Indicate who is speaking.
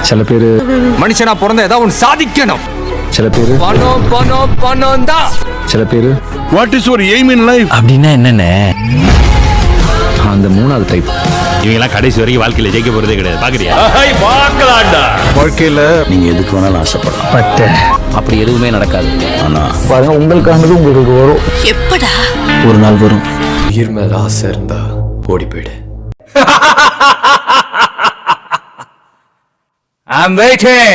Speaker 1: சில பேர்
Speaker 2: மனுஷனா பிறந்த ஏதாவது ஒன்று சாதிக்கணும்.
Speaker 1: சில பேர்
Speaker 2: பணம் பணம் பணம் தான்.
Speaker 1: சில பேர்
Speaker 3: what is your aim in life
Speaker 4: அப்படின்னா என்னண்ணே?
Speaker 1: அந்த மூணாவது டைப்.
Speaker 4: இவங்கெல்லாம் கடைசி வரைக்கும் வாழ்க்கையில ஜெயிக்க போறதே கிடையாது. பாக்குறியா?
Speaker 3: வாழ்க்கையில நீங்க எதுக்கு வேணாலும் ஆசைப்படலாம்.
Speaker 4: அப்படி எதுவுமே நடக்காது.
Speaker 3: ஆனா
Speaker 1: பாருங்க, உங்களுக்கானது உங்களுக்கு வரும்.
Speaker 5: எப்படா
Speaker 3: ஒரு நாள் வரும்.
Speaker 2: உயிர் மேல ஆசை இருந்தா ஓடி போயிடு.
Speaker 4: I'm waiting.